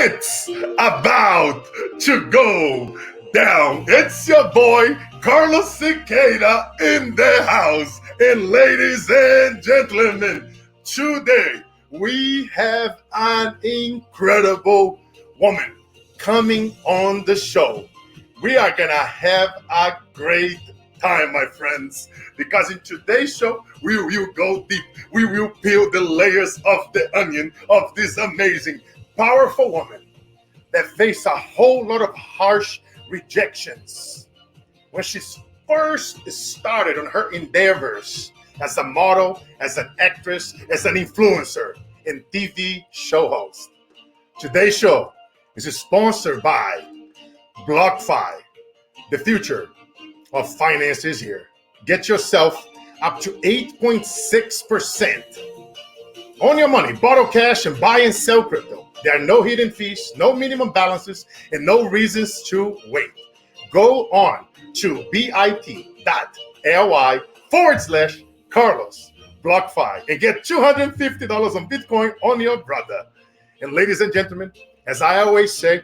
It's about to go down. It's your boy, Carlos Cicada, in the house. And ladies and gentlemen, today we have an incredible woman coming on the show. We are going to have a great time, my friends, because in today's show, we will go deep. We will peel the layers of the onion of this amazing, powerful woman that faced a whole lot of harsh rejections when she first started on her endeavors as a model, as an actress, as an influencer, and TV show host. Today's show is sponsored by BlockFi. The future of finance is here. Get yourself up to 8.6% on your money, borrow cash, and buy and sell crypto. There are no hidden fees, no minimum balances, and no reasons to wait. Go on to bit.ly/Carlos BlockFi and get $250 on Bitcoin on your brother. And ladies and gentlemen, as I always say,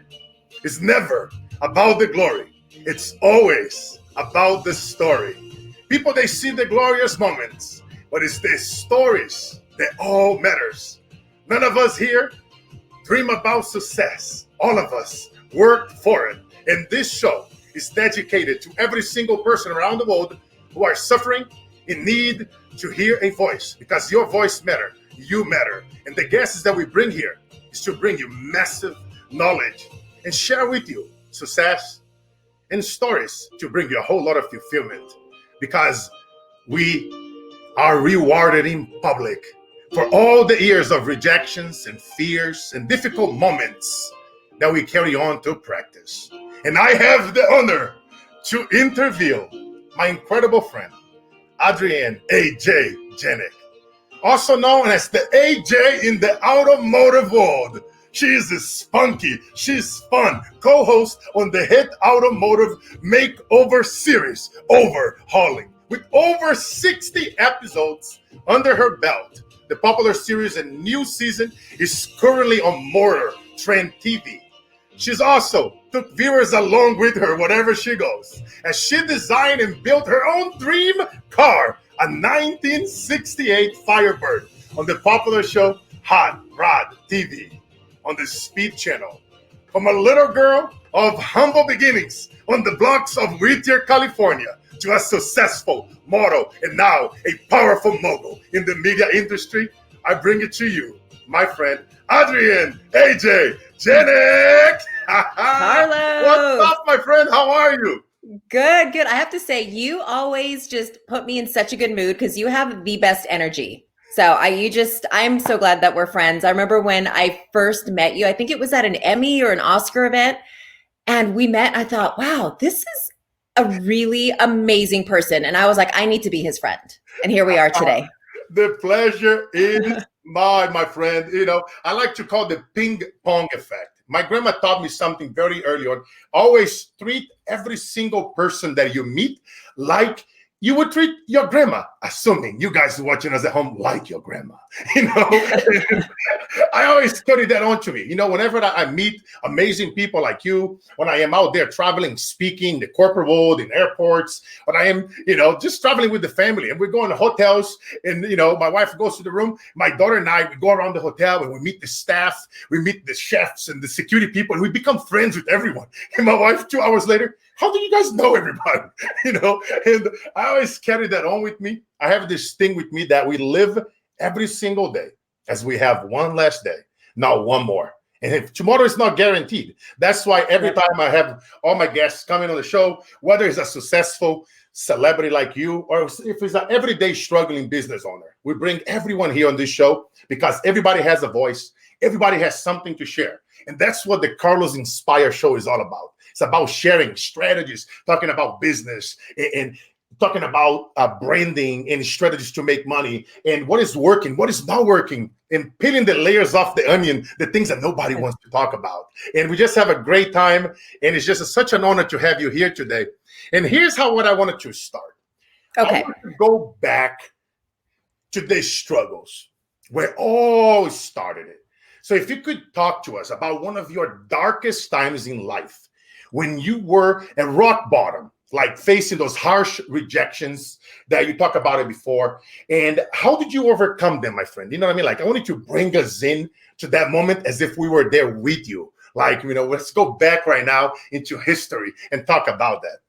it's never about the glory. It's always about the story. People, they see the glorious moments, but it's the stories that all matters. None of us here dream about success. All of us work for it. And this show is dedicated to every single person around the world who are suffering in need to hear a voice, because your voice matters. You matter. And the guests that we bring here is to bring you massive knowledge and share with you success and stories to bring you a whole lot of fulfillment, because we are rewarded in public for all the years of rejections and fears and difficult moments that we carry on to practice. And I have the honor to interview my incredible friend, Adrienne AJ Janic, also known as the AJ in the automotive world. She is a spunky, she's fun, co-host on the hit automotive makeover series, Overhauling, with over 60 episodes under her belt. The popular series and new season is currently on MotorTrend TV. She's also took viewers along with her wherever she goes, as she designed and built her own dream car, a 1968 Firebird, on the popular show Hot Rod TV on the Speed Channel. From a little girl of humble beginnings on the blocks of Whittier, California, to a successful model and now a powerful mogul in the media industry, I bring it to you, my friend, Adrienne AJ Janic. Carlos. What's up, my friend? How are you? Good. I have to say, you always just put me in such a good mood because you have the best energy. So I'm so glad that we're friends. I remember when I first met you, I think it was at an Emmy or an Oscar event, and we met. I thought, wow, this is a really amazing person. And I was like, I need to be his friend. And here we are today. The pleasure is mine, my friend. You know, I like to call the ping pong effect. My grandma taught me something very early on. Always treat every single person that you meet like you would treat your grandma, assuming you guys watching us at home like your grandma. You know, I always carry that on to me. You know, whenever I meet amazing people like you, when I am out there traveling, speaking, the corporate world, in airports, when I am, you know, just traveling with the family and we're going to hotels and, you know, my wife goes to the room, my daughter and I, we go around the hotel and we meet the staff, we meet the chefs and the security people, and we become friends with everyone. And my wife, 2 hours later, how do you guys know everybody? You know, and I always carry that on with me. I have this thing with me that we live every single day as we have one last day, not one more. And if tomorrow is not guaranteed, that's why every time I have all my guests coming on the show, whether it's a successful celebrity like you or if it's an everyday struggling business owner, we bring everyone here on this show because everybody has a voice. Everybody has something to share. And that's what the Carlos Inspire show is all about. It's about sharing strategies, talking about business and talking about branding and strategies to make money and what is working, what is not working, and peeling the layers off the onion, the things that nobody wants to talk about. And we just have a great time. And it's just such an honor to have you here today. And here's what I wanted to start. Okay. I want to go back to the struggles where all started it. So if you could talk to us about one of your darkest times in life, when you were at rock bottom, like facing those harsh rejections that you talked about it before, and how did you overcome them, my friend? You know what I mean? Like, I wanted to bring us in to that moment as if we were there with you. Like, let's go back right now into history and talk about that.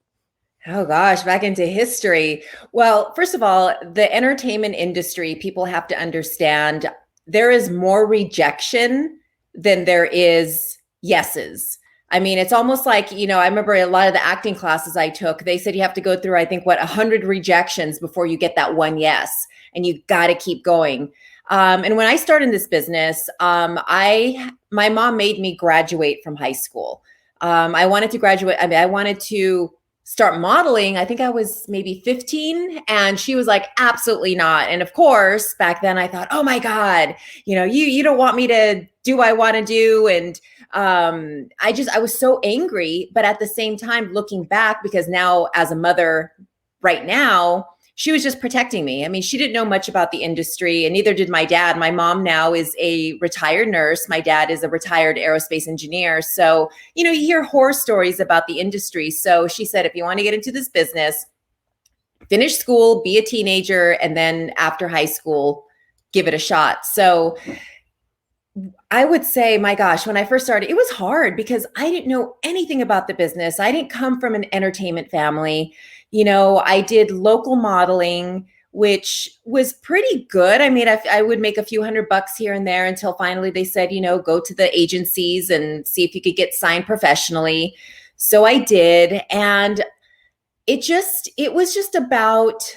Oh gosh, back into history. Well, first of all, the entertainment industry, people have to understand there is more rejection than there is yeses. I mean, it's almost like, I remember a lot of the acting classes I took, they said you have to go through, I think, 100 rejections before you get that one yes, and you got to keep going. And when I started in this business, my mom made me graduate from high school. I wanted to graduate. I mean, I wanted to start modeling. I think I was maybe 15, and she was like, absolutely not. And of course, back then I thought, oh my God, you don't want me to do what I want to do. And I was so angry, but at the same time, looking back, because now as a mother right now, she was just protecting me. I mean, she didn't know much about the industry, and neither did my dad. My mom now is a retired nurse. My dad is a retired aerospace engineer. So, you hear horror stories about the industry. So she said, if you want to get into this business, finish school, be a teenager, and then after high school, give it a shot. So I would say, my gosh, when I first started, it was hard because I didn't know anything about the business. I didn't come from an entertainment family. I did local modeling, which was pretty good. I mean, I would make a few $100 here and there until finally they said, go to the agencies and see if you could get signed professionally. So I did. And it was just about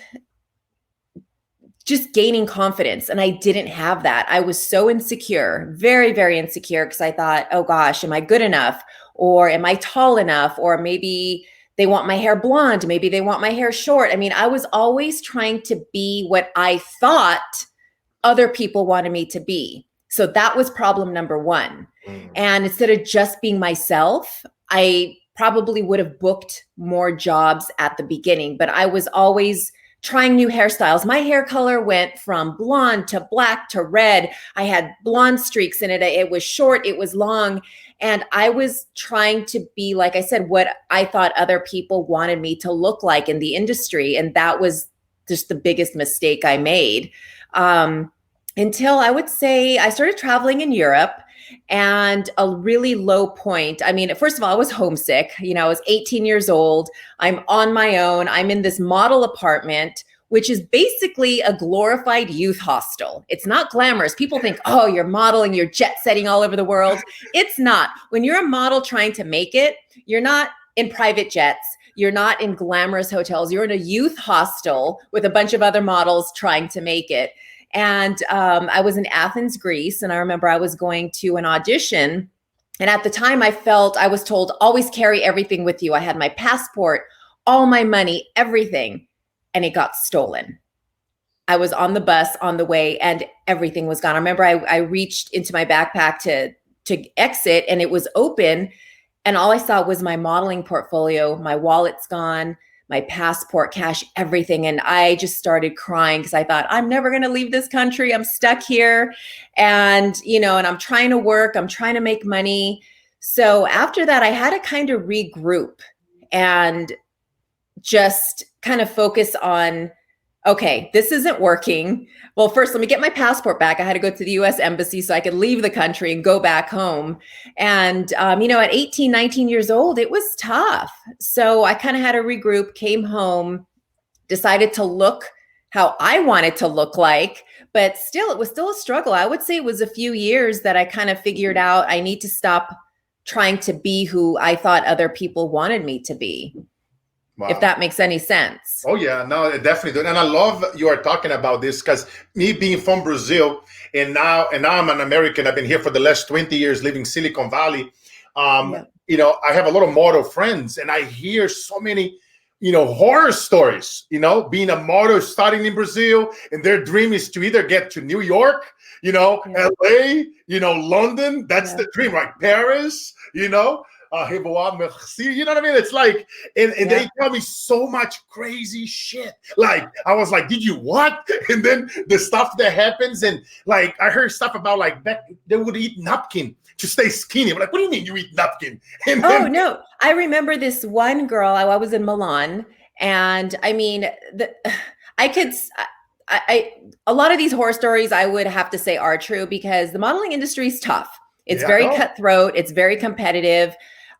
just gaining confidence. And I didn't have that. I was so insecure, very, very insecure, because I thought, oh gosh, am I good enough? Or am I tall enough? Or maybe they want my hair blonde. Maybe they want my hair short. I mean, I was always trying to be what I thought other people wanted me to be. So that was problem number one. And instead of just being myself, I probably would have booked more jobs at the beginning, but I was always trying new hairstyles. My hair color went from blonde to black to red. I had blonde streaks in it. It was short, it was long. And I was trying to be, like I said, what I thought other people wanted me to look like in the industry. And that was just the biggest mistake I made. Until I would say I started traveling in Europe, and a really low point. I mean, first of all, I was homesick. I was 18 years old. I'm on my own. I'm in this model apartment, which is basically a glorified youth hostel. It's not glamorous. People think, oh, you're modeling, you're jet setting all over the world. It's not. When you're a model trying to make it, you're not in private jets. You're not in glamorous hotels. You're in a youth hostel with a bunch of other models trying to make it. And I was in Athens, Greece, and I remember I was going to an audition. And at the time I was told, always carry everything with you. I had my passport, all my money, everything, and it got stolen. I was on the bus on the way and everything was gone. I remember I reached into my backpack to exit, and it was open. And all I saw was my modeling portfolio. My wallet's gone, my passport, cash, everything. And I just started crying because I thought, I'm never going to leave this country. I'm stuck here. And, and I'm trying to work. I'm trying to make money. So after that, I had to kind of regroup and just kind of focus on, okay, this isn't working. Well, first, let me get my passport back. I had to go to the US Embassy so I could leave the country and go back home. And, at 18, 19 years old, it was tough. So I kind of had to regroup, came home, decided to look how I wanted to look like, but still, it was still a struggle. I would say it was a few years that I kind of figured out I need to stop trying to be who I thought other people wanted me to be. Wow. If that makes any sense. Oh, yeah, no, it definitely does. And I love you are talking about this because me being from Brazil and now I'm an American. I've been here for the last 20 years, living Silicon Valley. I have a lot of model friends, and I hear so many, horror stories, being a model starting in Brazil, and their dream is to either get to New York, LA, London. That's the dream, right? Paris, merci. You know what I mean? It's like, and they tell me so much crazy shit. Like, I was like, did you what? And then the stuff that happens, and like, I heard stuff about like back, they would eat napkin to stay skinny. I'm like, what do you mean you eat napkin? And then, no, I remember this one girl. I was in Milan, and I mean, a lot of these horror stories I would have to say are true because the modeling industry is tough. It's very cutthroat. It's very competitive.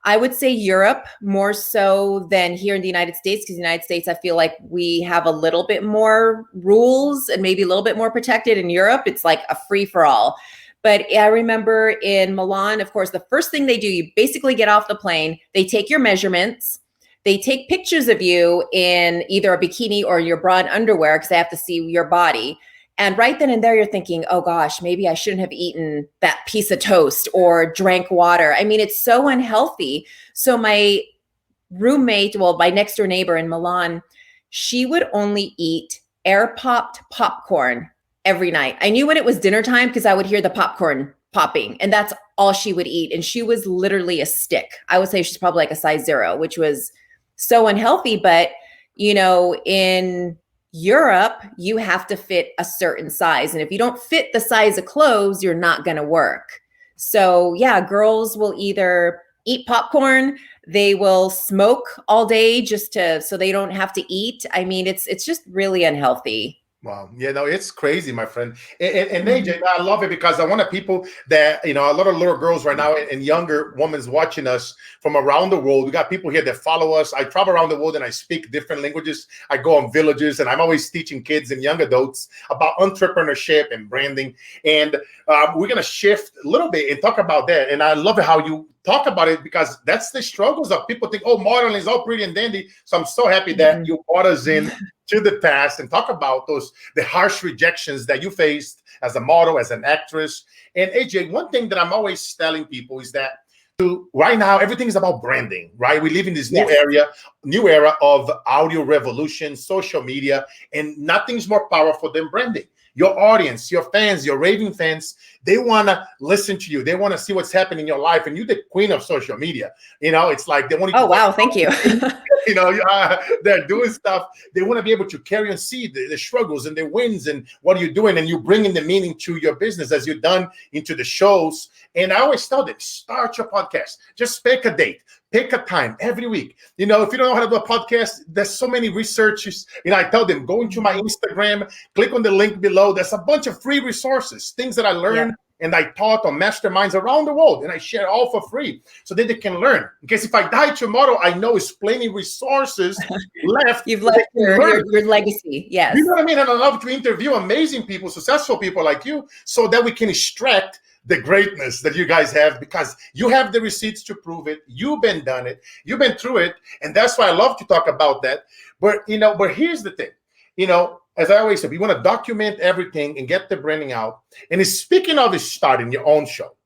I would say Europe more so than here in the United States, because the United States, I feel like we have a little bit more rules and maybe a little bit more protected. In Europe, it's like a free for all. But I remember in Milan, of course, the first thing they do, you basically get off the plane, they take your measurements, they take pictures of you in either a bikini or your bra and underwear because they have to see your body. And right then and there, you're thinking, oh gosh, maybe I shouldn't have eaten that piece of toast or drank water. I mean, it's so unhealthy. So my roommate, well, my next door neighbor in Milan, she would only eat air popped popcorn every night. I knew when it was dinner time because I would hear the popcorn popping, and that's all she would eat. And she was literally a stick. I would say she's probably like a size 0, which was so unhealthy. But, you know, in Europe, you have to fit a certain size. And if you don't fit the size of clothes, you're not going to work. So yeah, girls will either eat popcorn, they will smoke all day just so they don't have to eat. I mean, it's just really unhealthy. Wow. Yeah, no, it's crazy, my friend. And AJ, I love it because I want people that, you know, a lot of little girls right now and younger women watching us from around the world. We got people here that follow us. I travel around the world and I speak different languages. I go on villages and I'm always teaching kids and young adults about entrepreneurship and branding. And we're going to shift a little bit and talk about that. And I love how you talk about it because that's the struggles of people think, oh, modeling is all pretty and dandy. So I'm so happy that you brought us in to the past and talk about the harsh rejections that you faced as a model, as an actress. And AJ, one thing that I'm always telling people is that right now, everything is about branding, right? We live in this new era of audio revolution, social media, and nothing's more powerful than branding. Your audience, your fans, your raving fans, they want to listen to you. They want to see what's happening in your life. And you're the queen of social media. You know, it's like they want to. Oh, wow. Thank you. You know, they're doing stuff. They want to be able to carry and see the struggles and the wins and what are you doing. And you're bringing the meaning to your business as you've done into the shows. And I always tell them, start your podcast. Just pick a date. Pick a time every week. You know, if you don't know how to do a podcast, there's so many researches. You know, I tell them, go into my Instagram, click on the link below. There's a bunch of free resources, things that I learned and I taught on masterminds around the world. And I share all for free so that they can learn. In case if I die tomorrow, I know it's plenty resources left. You've left your legacy. Yes. You know what I mean? And I love to interview amazing people, successful people like you, so that we can extract the greatness that you guys have, because you have the receipts to prove it. You've been done it. You've been through it. And that's why I love to talk about that. But, you know, but here's the thing, you know, as I always say, we want to document everything and get the branding out. And speaking of starting your own show,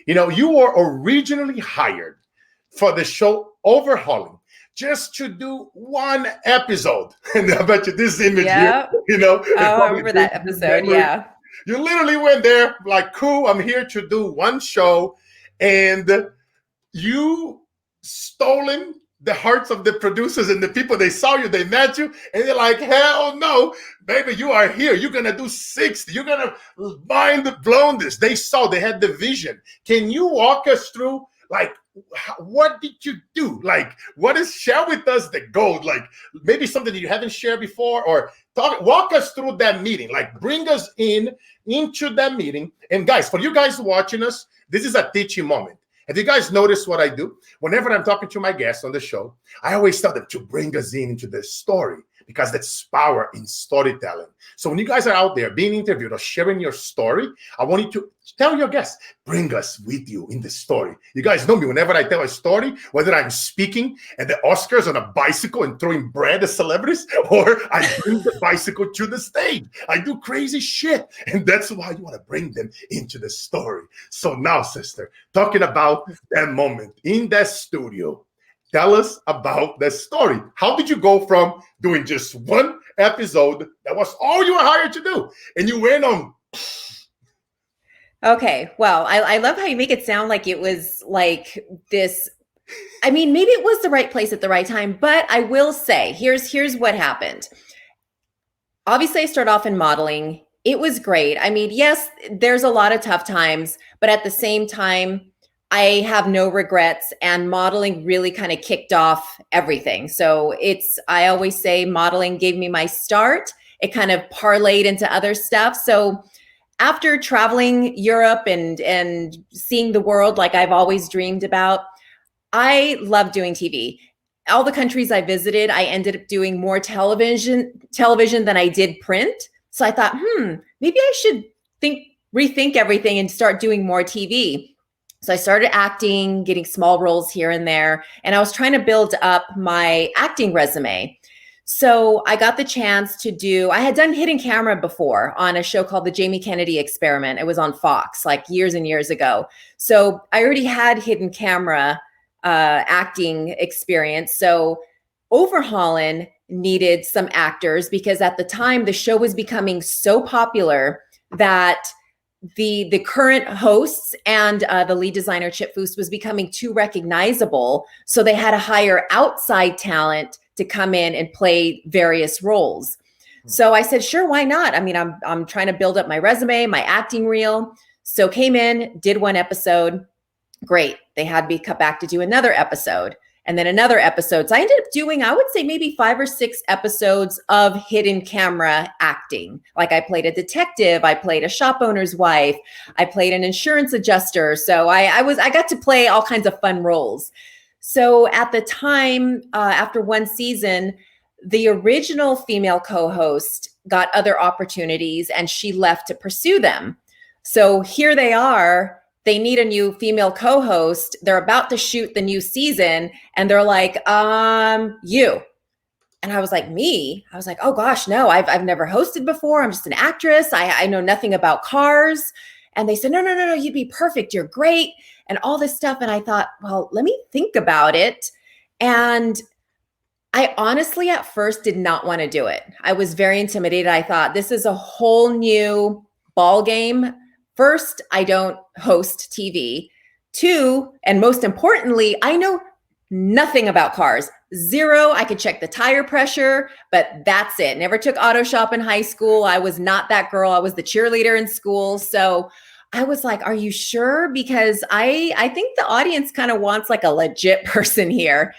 you know, you were originally hired for the show Overhauling just to do one episode. And I bet you this image here, you know. Oh, I remember that episode. Yeah. You literally went there like, cool, I'm here to do one show. And you stolen the hearts of the producers and the people. They saw you, they met you, and they're like, hell no, baby, you are here. You're going to do 60. You're going to mind blown this. They saw, they had the vision. Can you walk us through, like, what did you do? Like, share with us the gold, like maybe something that you haven't shared before, or walk us through that meeting, like bring us into that meeting. And guys, for you guys watching us, this is a teaching moment. Have you guys noticed what I do? Whenever I'm talking to my guests on the show, I always tell them to bring us into the story, because that's power in storytelling. So when you guys are out there being interviewed or sharing your story, I want you to tell your guests, bring us with you in the story. You guys know me. Whenever I tell a story, whether I'm speaking at the Oscars on a bicycle and throwing bread at celebrities, or I bring the bicycle to the stage, I do crazy shit. And that's why you want to bring them into the story. So now, sister, talking about that moment in that studio, tell us about that story. How did you go from doing just one episode, that was all you were hired to do, and you went on? Okay, well, I love how you make it sound like it was like this I mean, maybe it was the right place at the right time, but I will say, here's what happened. Obviously, I started off in modeling. It was great. I mean, yes, there's a lot of tough times, but at the same time, I have no regrets, and modeling really kind of kicked off everything. So I always say modeling gave me my start. It kind of parlayed into other stuff. So after traveling Europe and seeing the world like I've always dreamed about, I love doing TV. All the countries I visited, I ended up doing more television than I did print. So I thought, maybe I should rethink everything and start doing more TV. So I started acting, getting small roles here and there, and I was trying to build up my acting resume. So I got the chance I had done hidden camera before on a show called The Jamie Kennedy Experiment. It was on Fox like years and years ago. So I already had hidden camera acting experience. So OVERHAULIN needed some actors because at the time the show was becoming so popular that the current hosts and the lead designer Chip Foose was becoming too recognizable. So they had to hire outside talent to come in and play various roles. So I said, sure, why not? I mean, I'm trying to build up my resume, my acting reel. So came in, did one episode. Great. They had me cut back to do another episode and then another episode. So I ended up doing, I would say maybe 5 or 6 episodes of hidden camera acting. Like I played a detective, I played a shop owner's wife, I played an insurance adjuster. So I got to play all kinds of fun roles. So at the time, after one season, the original female co-host got other opportunities and she left to pursue them. So here they are. They need a new female co-host. They're about to shoot the new season. And they're like, you. And I was like, me? I was like, oh gosh, no, I've never hosted before. I'm just an actress. I know nothing about cars. And they said, no, you'd be perfect. You're great. And all this stuff. And I thought, well, let me think about it. And I honestly, at first, did not want to do it. I was very intimidated. I thought, this is a whole new ball game. First, I don't host TV. 2, and most importantly, I know nothing about cars. 0, I could check the tire pressure, but that's it. Never took auto shop in high school. I was not that girl. I was the cheerleader in school. So I was like, are you sure? Because I think the audience kind of wants like a legit person here.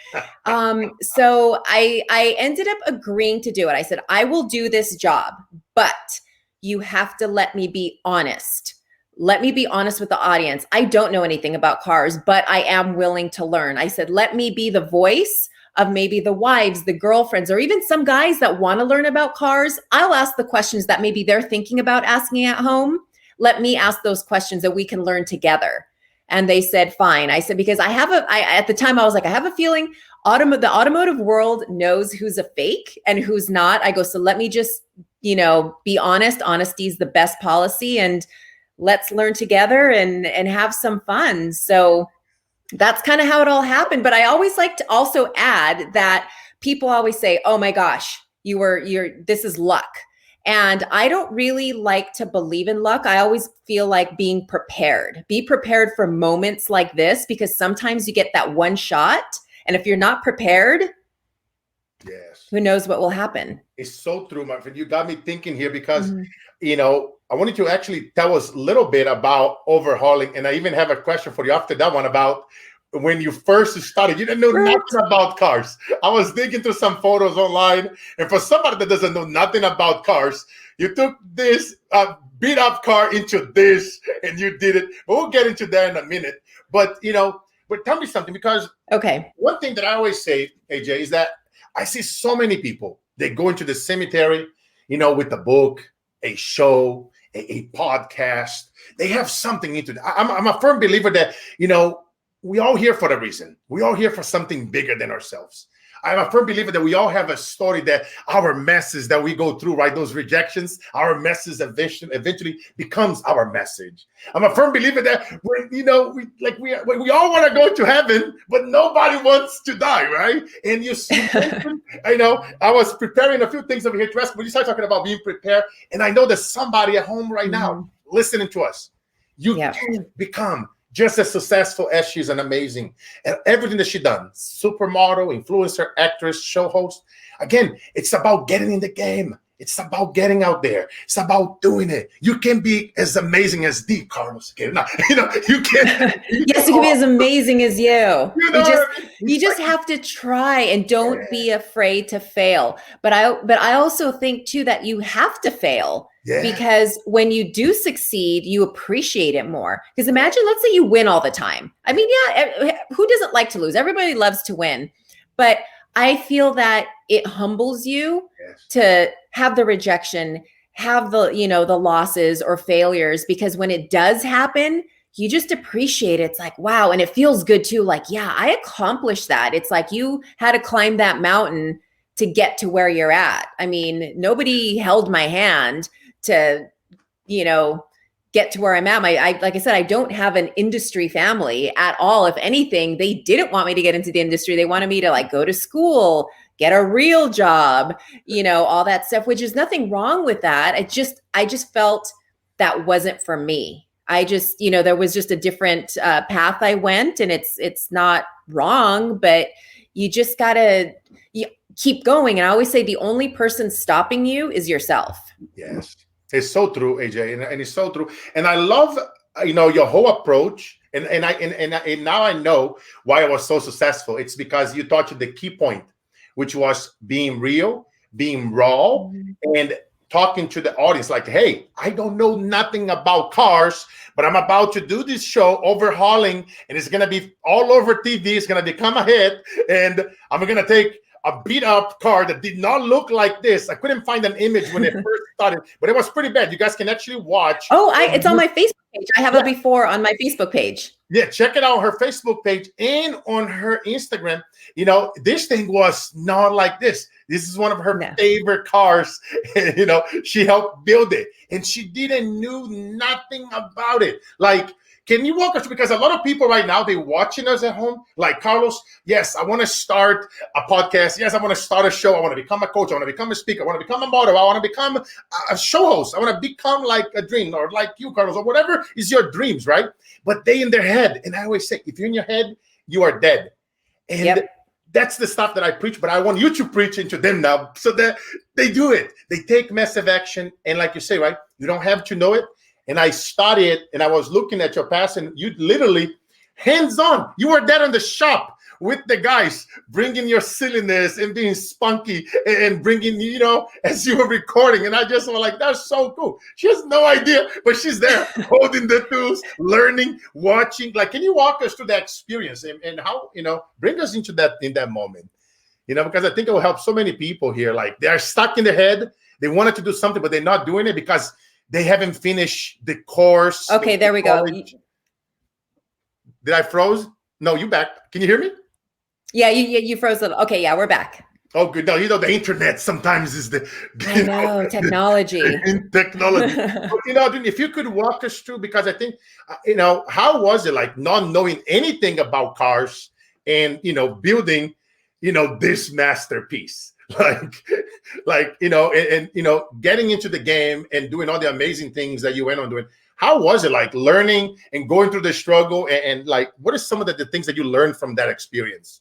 So I ended up agreeing to do it. I said, I will do this job, but you have to let me be honest. Let me be honest with the audience. I don't know anything about cars, but I am willing to learn. I said, let me be the voice of maybe the wives, the girlfriends, or even some guys that want to learn about cars. I'll ask the questions that maybe they're thinking about asking at home. Let me ask those questions that we can learn together. And they said, fine. I said, because at the time I was like, I have a feeling the automotive world knows who's a fake and who's not. I go, so let me just, be honest. Honesty is the best policy. And let's learn together and have some fun. So that's kind of how it all happened. But I always like to also add that people always say, oh my gosh, this is luck. And I don't really like to believe in luck. I always feel like being prepared. Be prepared for moments like this, because sometimes you get that one shot. And if you're not prepared, yes, who knows what will happen. It's so true, my friend. You got me thinking here because, I wanted to actually tell us a little bit about overhauling. And I even have a question for you after that one about when you first started. You didn't know nothing about cars. I was digging through some photos online. And for somebody that doesn't know nothing about cars, you took this beat up car into this and you did it. But we'll get into that in a minute. But tell me something, because one thing that I always say, AJ, is that I see so many people, they go into the cemetery, with a book, a show, a podcast. They have something into that. I'm a firm believer that, we all here for a reason. We all here for something bigger than ourselves. I'm a firm believer that we all have a story, that our messes that we go through, right? Those rejections, our messes eventually becomes our message. I'm a firm believer that we all want to go to heaven, but nobody wants to die, right? And you see, I was preparing a few things over here to ask, but you start talking about being prepared. And I know there's somebody at home right now listening to us. You can become just as successful as she's an amazing. And everything that she done, supermodel, influencer, actress, show host. Again, it's about getting in the game. It's about getting out there. It's about doing it. You can be as amazing as the Carlos. Okay, now, you can. Yes, you can be as amazing as you. You You just have to try and don't be afraid to fail. But I also think too that you have to fail. Yeah. Because when you do succeed, you appreciate it more. Because imagine, let's say you win all the time. I mean, yeah, who doesn't like to lose? Everybody loves to win. But I feel that it humbles you to have the rejection, have the, the losses or failures, because when it does happen, you just appreciate it. It's like, wow. And it feels good too. Like, yeah, I accomplished that. It's like you had to climb that mountain to get to where you're at. I mean, nobody held my hand to, get to where I'm at. Like I said, I don't have an industry family at all. If anything, they didn't want me to get into the industry. They wanted me to like go to school, get a real job, all that stuff, which is nothing wrong with that. I just felt that wasn't for me. I just, there was just a different path I went, and it's not wrong, but you just gotta keep going. And I always say the only person stopping you is yourself. Yes. It's so true, AJ, and it's so true. And I love, your whole approach. And now I know why I was so successful. It's because you touched the key point, which was being real, being raw, and talking to the audience like, hey, I don't know nothing about cars, but I'm about to do this show, Overhauling, and it's going to be all over TV. It's going to become a hit, and I'm going to take a beat up car that did not look like this. I couldn't find an image when it first started, but it was pretty bad. You guys can actually watch. Oh, it's on my Facebook page. I have it before on my Facebook page. Yeah, check it out, her Facebook page and on her Instagram. This thing was not like this. This is one of her favorite cars. She helped build it, and she didn't knew nothing about it. Like, can you walk us through? Because a lot of people right now, they're watching us at home. Like, Carlos, yes, I want to start a podcast. Yes, I want to start a show. I want to become a coach. I want to become a speaker. I want to become a model. I want to become a show host. I want to become like Adrienne or like you, Carlos, or whatever is your dreams, right? But they in their head. And I always say, if you're in your head, you are dead. And that's the stuff that I preach. But I want you to preach into them now so that they do it. They take massive action. And like you say, right, you don't have to know it. And I studied, and I was looking at your past, and you literally hands-on. You were there in the shop with the guys, bringing your silliness and being spunky and bringing, as you were recording. And I just was like, that's so cool. She has no idea, but she's there holding the tools, learning, watching. Like, can you walk us through that experience and how, bring us into that in that moment? Because I think it will help so many people here. Like, they are stuck in their head. They wanted to do something, but they're not doing it because they haven't finished the course. Okay, there we go. Did I froze? No, you back. Can you hear me? Yeah, you froze a little. Okay, yeah, we're back. Oh, good. No, the internet sometimes is the technology. Technology. But, if you could walk us through, because I think, how was it like not knowing anything about cars and, building, this masterpiece? Getting into the game and doing all the amazing things that you went on doing. How was it like learning and going through the struggle and like, what are some of the things that you learned from that experience?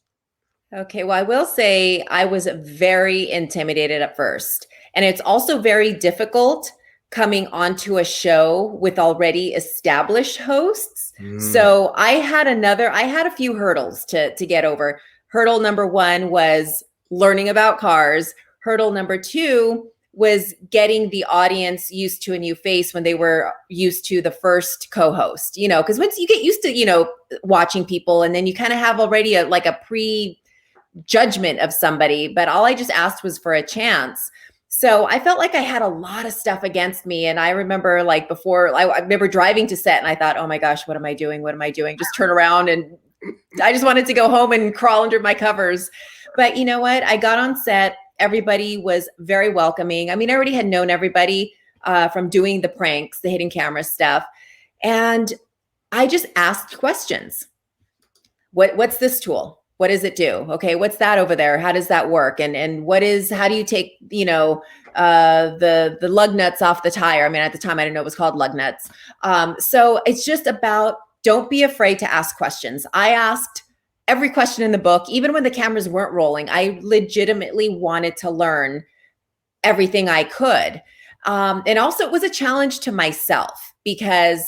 Okay, well, I will say I was very intimidated at first. And it's also very difficult coming onto a show with already established hosts. So I had a few hurdles to get over. Hurdle number one was learning about cars. Hurdle number two was getting the audience used to a new face when they were used to the first co-host, because once you get used to, watching people, and then you kind of have already a pre-judgment of somebody, but all I just asked was for a chance. So I felt like I had a lot of stuff against me. And I remember I remember driving to set and I thought, oh my gosh, what am I doing? What am I doing? Just turn around. And I just wanted to go home and crawl under my covers. But you know what? I got on set. Everybody was very welcoming. I mean, I already had known everybody from doing the pranks, the hidden camera stuff. And I just asked questions. What's this tool? What does it do? Okay, what's that over there? How does that work? And how do you take, the lug nuts off the tire? I mean, at the time I didn't know it was called lug nuts. So it's just about don't be afraid to ask questions. I asked every question in the book, even when the cameras weren't rolling. I legitimately wanted to learn everything I could. And also it was a challenge to myself because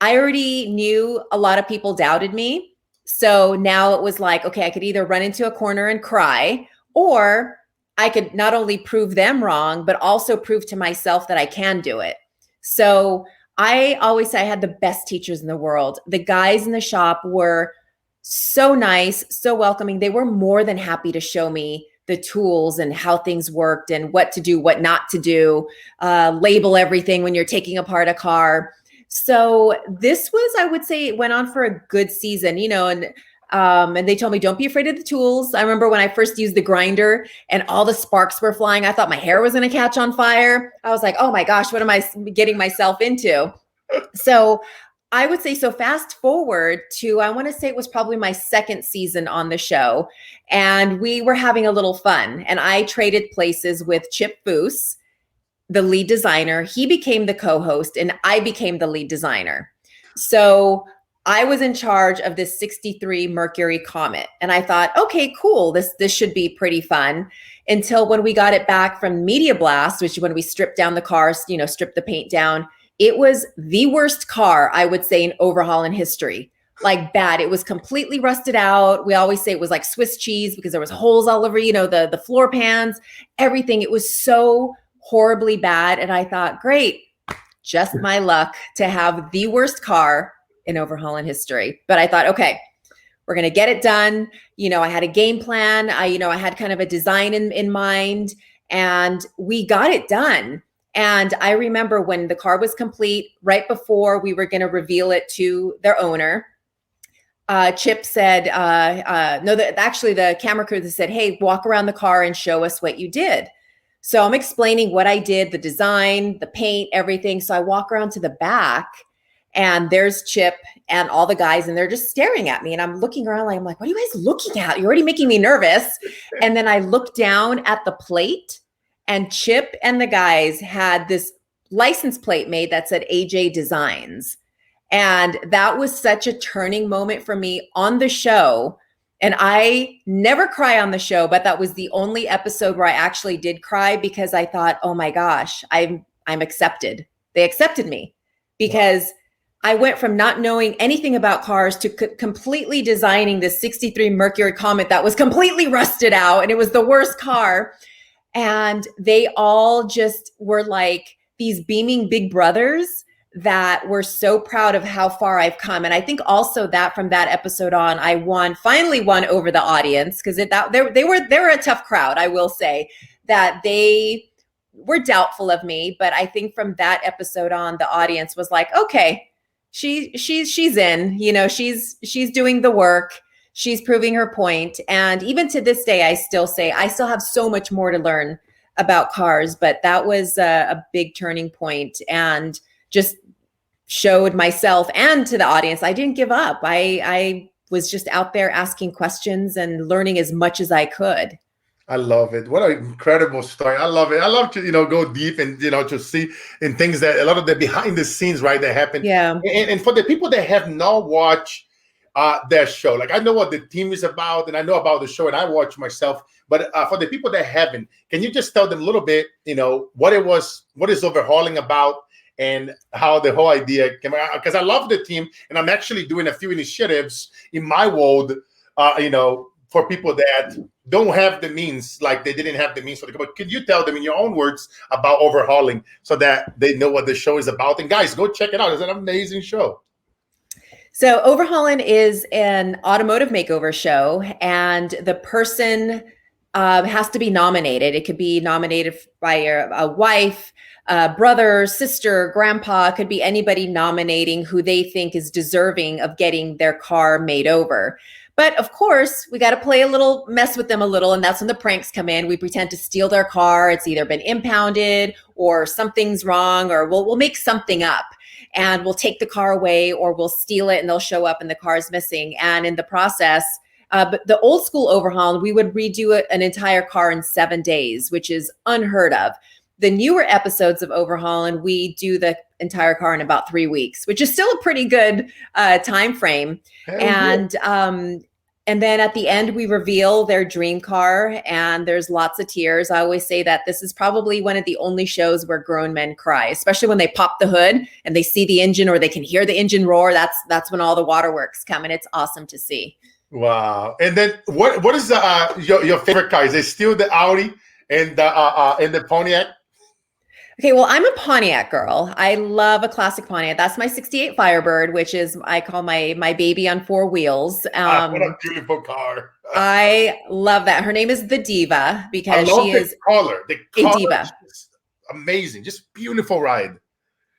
I already knew a lot of people doubted me. So now it was like, okay, I could either run into a corner and cry, or I could not only prove them wrong, but also prove to myself that I can do it. So I always say I had the best teachers in the world. The guys in the shop were so nice, so welcoming. They were more than happy to show me the tools and how things worked and what to do, what not to do, label everything when you're taking apart a car. So this was, I would say, it went on for a good season, and they told me, don't be afraid of the tools. I remember when I first used the grinder and all the sparks were flying, I thought my hair was going to catch on fire. I was like, oh my gosh, what am I getting myself into? So I would say, so fast forward to, I want to say it was probably my second season on the show, and we were having a little fun, and I traded places with Chip Foose, the lead designer. He became the co-host and I became the lead designer. So I was in charge of this 63 Mercury Comet. And I thought, okay, cool. This should be pretty fun, until when we got it back from Media Blast, which is when we stripped down the cars, stripped the paint down. It was the worst car, I would say, in overhauling history. Like bad. It was completely rusted out. We always say it was like Swiss cheese because there was holes all over, the floor pans, everything. It was so horribly bad. And I thought, great, just my luck to have the worst car in overhauling history. But I thought, okay, we're going to get it done. I had a game plan. I had kind of a design in mind, and we got it done. And I remember when the car was complete, right before we were going to reveal it to their owner, Chip said, actually the camera crew said, hey, walk around the car and show us what you did. So I'm explaining what I did, the design, the paint, everything. So I walk around to the back, and there's Chip and all the guys, and they're just staring at me. And I'm looking around, I'm like, what are you guys looking at? You're already making me nervous. And then I look down at the plate, and Chip and the guys had this license plate made that said AJ Designs. And that was such a turning moment for me on the show. And I never cry on the show, but that was the only episode where I actually did cry, because I thought, oh my gosh, I'm accepted. They accepted me, because I went from not knowing anything about cars to completely designing this 63 Mercury Comet that was completely rusted out, and it was the worst car. And they all just were like these beaming big brothers that were so proud of how far I've come. And I think also that from that episode on, I finally won over the audience, because they were a tough crowd. I will say that they were doubtful of me, but I think from that episode on, the audience was like, okay, she's in, she's doing the work. She's proving her point. And even to this day, I still say I still have so much more to learn about cars, but that was a big turning point, and just showed myself and to the audience I didn't give up. I was just out there asking questions and learning as much as I could. I love it. What an incredible story. I love it. I love to, go deep and, to see in things that a lot of the behind the scenes, right, that happen. Yeah. And for the people that have not watched their show, like I know what the team is about, and I know about the show, and I watch myself, but for the people that haven't, can you just tell them a little bit, what is Overhauling about, and how the whole idea came out? Because I love the team, and I'm actually doing a few initiatives in my world, for people that don't have the means, like they didn't have the means for the. But could you tell them in your own words about Overhauling, so that they know what the show is about? And guys, go check it out. It's an amazing show. So Overhaulin is an automotive makeover show, and the person has to be nominated. It could be nominated by a wife, brother, sister, grandpa. It could be anybody nominating who they think is deserving of getting their car made over. But of course, we got to mess with them a little. And that's when the pranks come in. We pretend to steal their car. It's either been impounded or something's wrong, or we'll make something up, and we'll take the car away, or we'll steal it and they'll show up and the car's missing. And in the process, but the old school overhaul, we would redo an entire car in 7 days, which is unheard of. the newer episodes of Overhaulin, we do the entire car in about 3 weeks, which is still a pretty good time frame. Hell And then at the end, we reveal their dream car, and there's lots of tears. I always say that this is probably one of the only shows where grown men cry, especially when they pop the hood and they see the engine or they can hear the engine roar. That's when all the waterworks come, and it's awesome to see. Wow. And then what is your favorite car? Is it still the Audi and the Pontiac? Okay, well, I'm a Pontiac girl. I love a classic Pontiac. That's my 68 Firebird, which is, I call my baby on 4 wheels. What a beautiful car. I love that. Her name is the Diva because she is color. The color a diva. Is amazing. Just beautiful ride.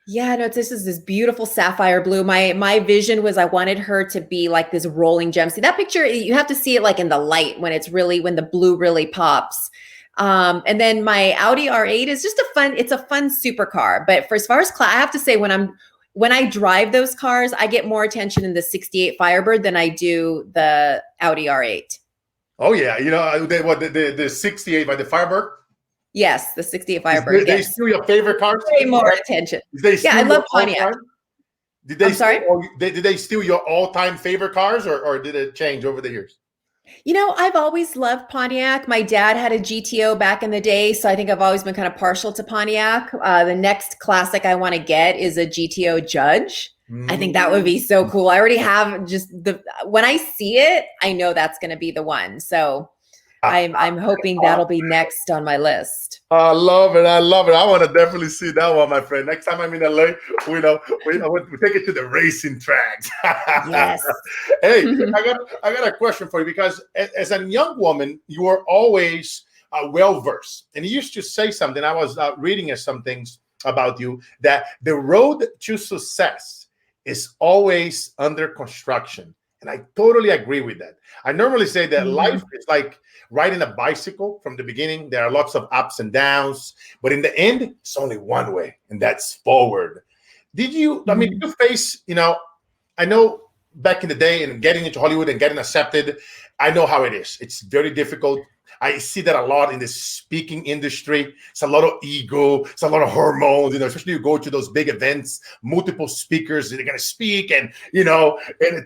Yeah, no, this is this beautiful sapphire blue. My vision was I wanted her to be like this rolling gem. See that picture, you have to see it like in the light when the blue really pops. And then my Audi R8 is just it's a fun supercar. But as far as I have to say, when I drive those cars, I get more attention in the 68 Firebird than I do the Audi R8. Oh yeah, the 68 by the Firebird. Yes, the 68 Firebird. They still your favorite cars? Way more attention. Yeah, I love Pontiac. I'm sorry? Did they steal your all-time favorite cars, or did it change over the years? I've always loved Pontiac. My dad had a GTO back in the day, so I think I've always been kind of partial to Pontiac. The next classic I want to get is a GTO Judge. I think that would be so cool. I already have when I see it, I know that's going to be the one. So I'm hoping that'll be next on my list. I love it. I want to definitely see that one, my friend. Next time I'm in LA, we take it to the racing tracks. Yes. Hey, I got a question for you, because as a young woman, you were always well versed, and you used to say something. I was reading some things about you, that the road to success is always under construction. And I totally agree with that. I normally say that life is like riding a bicycle. From the beginning, there are lots of ups and downs, but in the end, it's only one way, and that's forward. Did you face, I know back in the day and getting into Hollywood and getting accepted, I know how it is. It's very difficult. I see that a lot in the speaking industry. It's a lot of ego. It's a lot of hormones, especially you go to those big events, multiple speakers, they're going to speak, and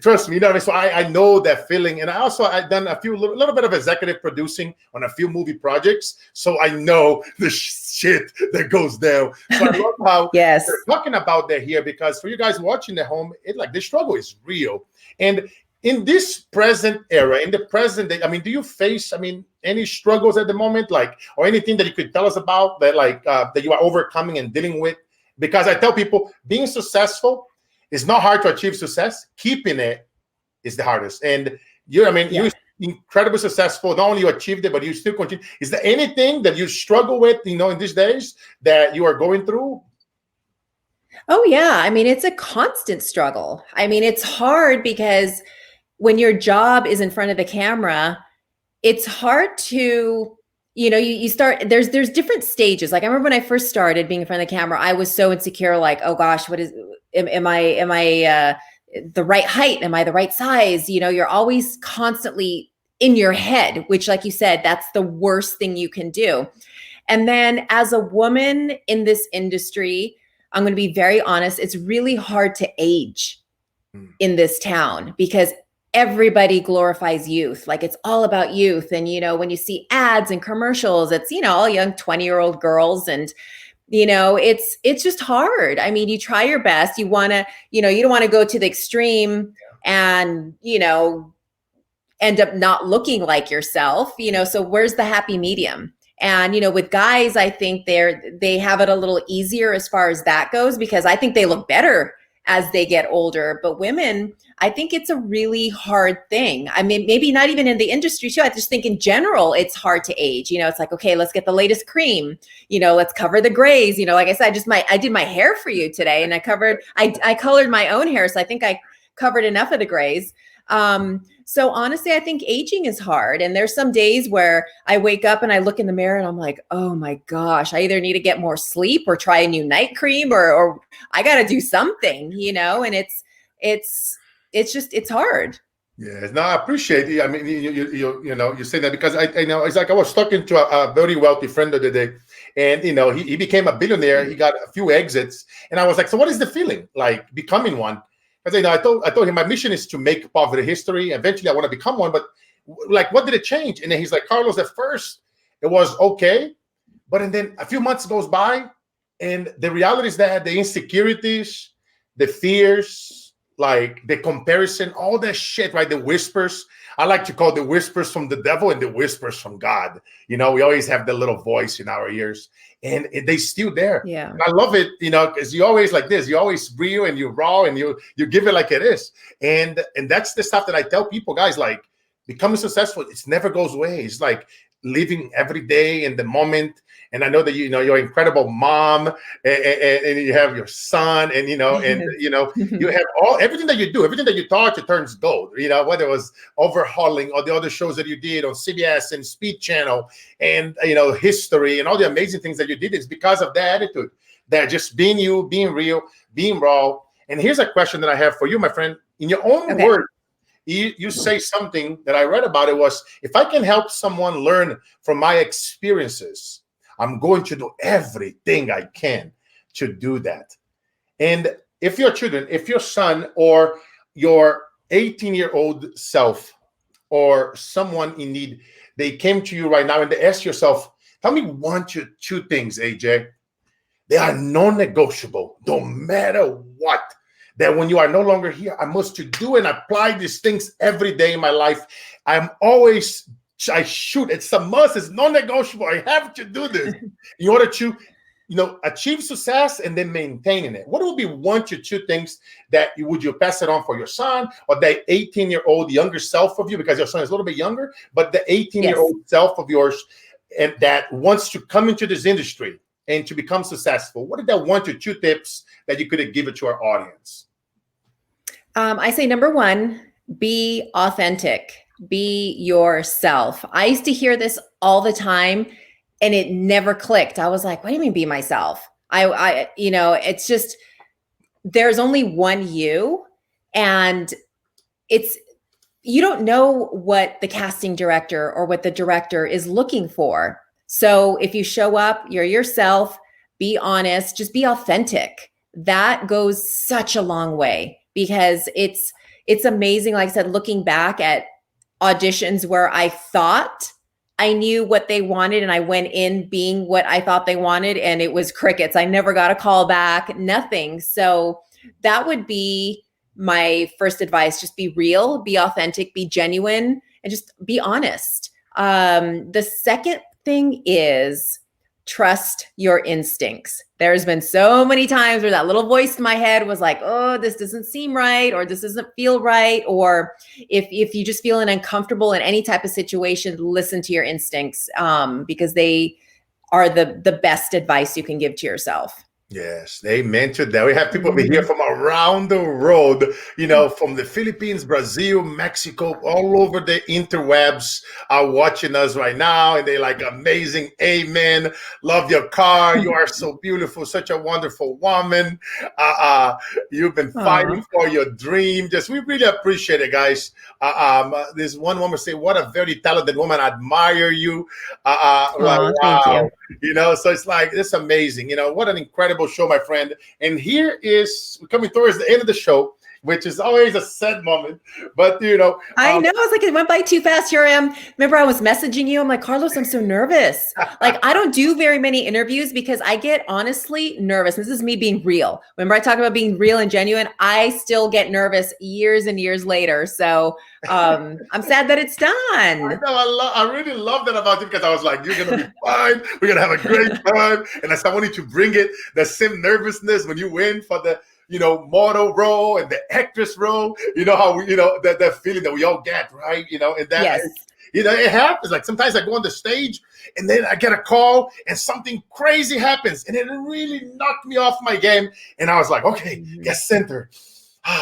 trust me, so I know that feeling. And I've done a little bit of executive producing on a few movie projects. So I know the shit that goes down. So I love how yes. We're talking about that here, because for you guys watching at home, the struggle is real. And in this present era, in the present day, do you face, any struggles at the moment, or anything that you could tell us about that, that you are overcoming and dealing with? Because I tell people, being successful is not hard to achieve success. Keeping it is the hardest. And you're incredibly successful. Not only you achieved it, but you still continue. Is there anything that you struggle with, in these days that you are going through? Oh yeah. It's a constant struggle. It's hard because when your job is in front of the camera, it's hard to, you start, there's different stages. Like I remember when I first started being in front of the camera, I was so insecure, like, oh gosh, am I the right height? Am I the right size? You're always constantly in your head, which, like you said, that's the worst thing you can do. And then as a woman in this industry, I'm going to be very honest, it's really hard to age in this town, because everybody glorifies youth. Like it's all about youth. And, when you see ads and commercials, it's, all young 20-year-old girls. And, it's just hard. You try your best. You want to, you don't want to go to the extreme and, end up not looking like yourself, so where's the happy medium? And, with guys, I think they have it a little easier as far as that goes, because I think they look better as they get older. But women, I think it's a really hard thing. Maybe not even in the industry too. I just think in general, it's hard to age. It's like, okay, let's get the latest cream, let's cover the grays. Like I said, I did my hair for you today, and I colored my own hair. So I think I covered enough of the grays. So honestly, I think aging is hard. And there's some days where I wake up and I look in the mirror and I'm like, oh my gosh, I either need to get more sleep or try a new night cream, or I got to do something, and it's hard. Yes, no, I appreciate it. You say that, because I know it's like I was talking to a very wealthy friend the other day, And, he became a billionaire. He got a few exits. And I was like, so what is the feeling like becoming one? Because, I told him my mission is to make poverty history. Eventually, I want to become one. But like, what did it change? And then he's like, Carlos, at first, it was okay. But then a few months goes by. And the reality is that the insecurities, the fears, like the comparison, all that shit, right? The whispers. I like to call the whispers from the devil and the whispers from God. We always have the little voice in our ears, and they still there. Yeah. And I love it, because you always like this. You always real and you raw and you give it like it is. And that's the stuff that I tell people, guys, like becoming successful, it never goes away. It's like living every day in the moment. And I know that you're an incredible mom, and you have your son, and you have everything that you do, everything that you touch, it turns gold. Whether it was Overhauling or the other shows that you did on CBS and Speed Channel, and History, and all the amazing things that you did, is because of that attitude, that just being you, being real, being raw. And here's a question that I have for you, my friend. In your own words, you say something that I read about. It was, if I can help someone learn from my experiences, I'm going to do everything I can to do that. And if your children, if your son or your 18-year-old self or someone in need, they came to you right now and they ask yourself, tell me two things, AJ. They are non-negotiable, no matter what. That when you are no longer here, I must do and apply these things every day in my life. I shoot. It's a must. It's non-negotiable. I have to do this in order to, achieve success and then maintaining it. What would be one to two things that would you pass it on for your son or that 18-year-old younger self of you, because your son is a little bit younger, but the 18-year-old self of yours, and that wants to come into this industry and to become successful? What are that one to two tips that you could give it to our audience? I say number one, be authentic. Be yourself. I used to hear this all the time and it never clicked. I was like, what do you mean be myself? It's just, there's only one you, and you don't know what the casting director or what the director is looking for. So if you show up, you're yourself, be honest, just be authentic. That goes such a long way, because it's amazing. Like I said, looking back at auditions where I thought I knew what they wanted and I went in being what I thought they wanted, and it was crickets. I never got a call back, nothing. So that would be my first advice. Just be real, be authentic, be genuine, and just be honest. The second thing is trust your instincts. There's been so many times where that little voice in my head was like, oh, this doesn't seem right, or this doesn't feel right. Or if you just feeling uncomfortable in any type of situation, listen to your instincts, because they are the best advice you can give to yourself. Yes, they mentioned that. We have people over here from around the world, from the Philippines, Brazil, Mexico, all over the interwebs are watching us right now. And they're like, amazing. Amen. Love your car. You are so beautiful. Such a wonderful woman. You've been fighting for your dream. We really appreciate it, guys. This one woman say, what a very talented woman. I admire you. Wow. Thank you. So it's like, it's amazing. What an incredible show, my friend. And we're coming towards the end of the show, which is always a sad moment, but I know, it's like it went by too fast. Here I am. Remember, I was messaging you. I'm like, Carlos, I'm so nervous. Like, I don't do very many interviews because I get honestly nervous. This is me being real. Remember, I talk about being real and genuine. I still get nervous years and years later. So I'm sad that it's done. I know. I really love that about you, because I was like, you're gonna be fine. We're gonna have a great time. And I wanted to bring it, the same nervousness when you win for the model role and the actress role, how that feeling that we all get, right? And that, yes. It happens. Like sometimes I go on the stage and then I get a call and something crazy happens and it really knocked me off my game. And I was like, okay, get center.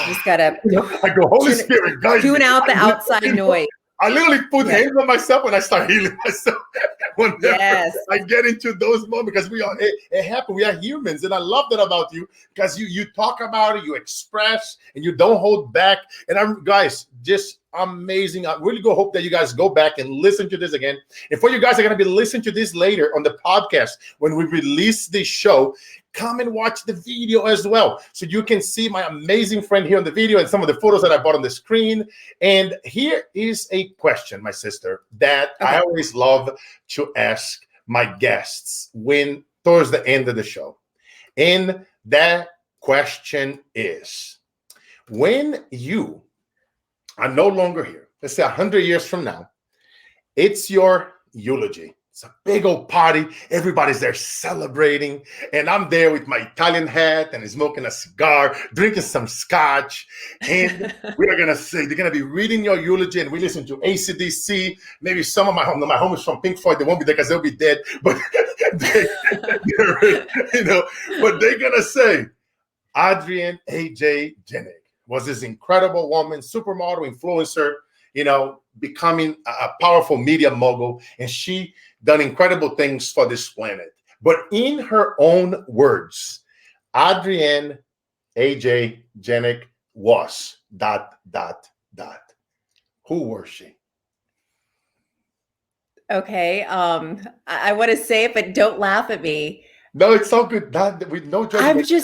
Just gotta I go, Holy Spirit, guys. Tune out the outside noise. I literally put hands on myself when I start healing myself. Whenever I get into those moments, because it happened. We are humans, and I love that about you, because you talk about it, you express, and you don't hold back. And guys, just amazing. I really hope that you guys go back and listen to this again. And for you guys are going to be listening to this later on the podcast when we release this show, come and watch the video as well. So you can see my amazing friend here on the video and some of the photos that I bought on the screen. And here is a question, my sister, that I always love to ask my guests when towards the end of the show. And that question is, when you are no longer here, let's say 100 years from now, it's your eulogy. It's a big old party. Everybody's there celebrating. And I'm there with my Italian hat and smoking a cigar, drinking some scotch. And we are going to say, they're going to be reading your eulogy. And we listen to AC/DC. Maybe some of my homies from Pink Floyd, they won't be there because they'll be dead. But, but they're going to say, Adrienne A.J. Janic was this incredible woman, supermodel, influencer, becoming a powerful media mogul. And she done incredible things for this planet. But in her own words, Adrienne A.J. Janic was ... Who was she? Okay. I want to say it, but don't laugh at me. No, it's so good. With no judgment.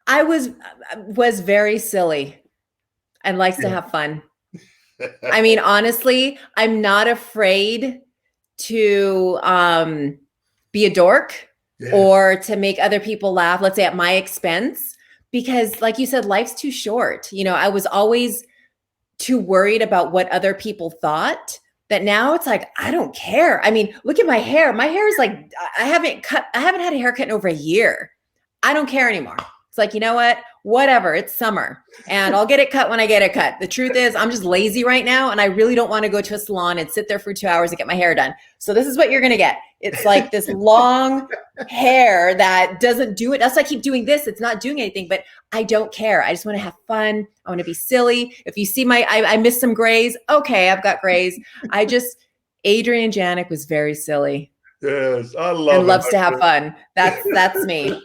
I was very silly and likes to have fun. I mean, honestly, I'm not afraid to be a dork or to make other people laugh, let's say at my expense, because like you said, life's too short. I was always too worried about what other people thought that now it's like, I don't care. I mean, look at my hair. My hair is like, I haven't had a haircut in over a year. I don't care anymore. It's like, you know what? Whatever. It's summer and I'll get it cut when I get it cut. The truth is I'm just lazy right now. And I really don't want to go to a salon and sit there for 2 hours and get my hair done. So this is what you're going to get. It's like this long hair that doesn't do it. That's why I keep doing this. It's not doing anything, but I don't care. I just want to have fun. I want to be silly. If you see I missed some grays. Okay. I've got grays. Adrienne Janic was very silly. Yes, I love it. And loves to have fun. That's me.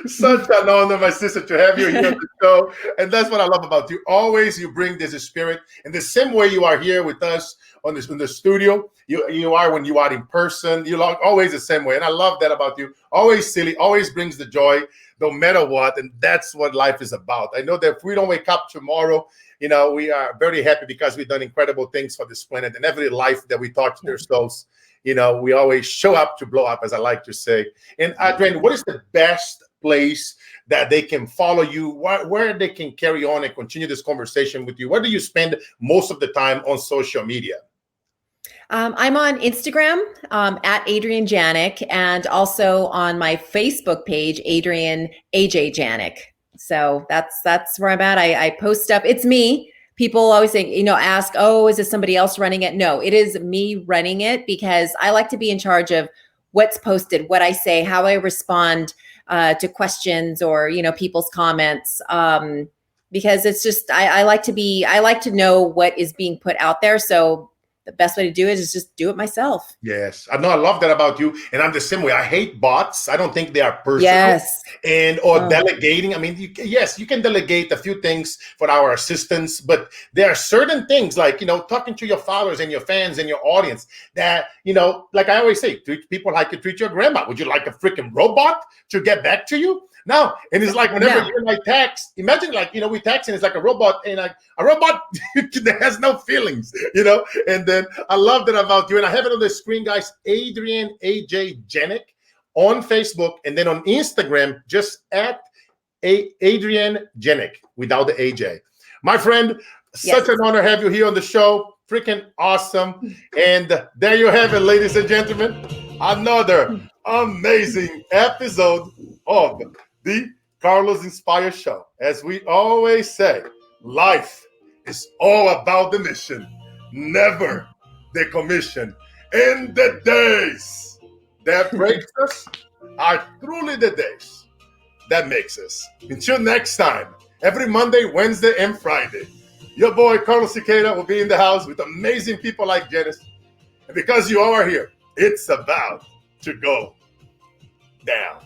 Such an honor, my sister, to have you here on the show. And that's what I love about you. Always you bring this spirit. And the same way you are here with us in the studio, you are when you are in person. You're always the same way. And I love that about you. Always silly, always brings the joy, no matter what. And that's what life is about. I know that if we don't wake up tomorrow, we are very happy because we've done incredible things for this planet. And every life that we touch their souls, we always show up to blow up, as I like to say. And Adrienne, what is the best place that they can follow you, where they can carry on and continue this conversation with you? Where do you spend most of the time on social media? I'm on Instagram at Adrienne Janic, and also on my Facebook page, Adrienne A.J. Janic. So that's where I'm at. I post stuff. It's me. People always think, ask, oh, is this somebody else running it? No, it is me running it because I like to be in charge of what's posted, what I say, how I respond to questions or, people's comments. Because it's just, I like to know what is being put out there. So the best way to do it is just do it myself. Yes. I know. I love that about you. And I'm the same way. I hate bots. I don't think they are personal. Yes. Or delegating. I mean, you can delegate a few things for our assistants, but there are certain things like, talking to your followers and your fans and your audience that, like I always say, treat people like you treat your grandma. Would you like a freaking robot to get back to you? No. And it's like whenever you and I text, imagine we text and it's like a robot and like a robot that has no feelings, and then I love that about you. And I have it on the screen, guys, Adrienne A.J. Janic on Facebook, and then on Instagram, just at Adrienne Janic without the AJ. My friend, such an honor to have you here on the show. Freaking awesome. And there you have it, ladies and gentlemen. Another amazing episode of the Carlos Inspire Show. As we always say, life is all about the mission, never the commission. And the days that breaks us are truly the days that makes us. Until next time, every Monday, Wednesday, and Friday, your boy Carlos Cicada will be in the house with amazing people like Janice. And because you all are here, it's about to go down.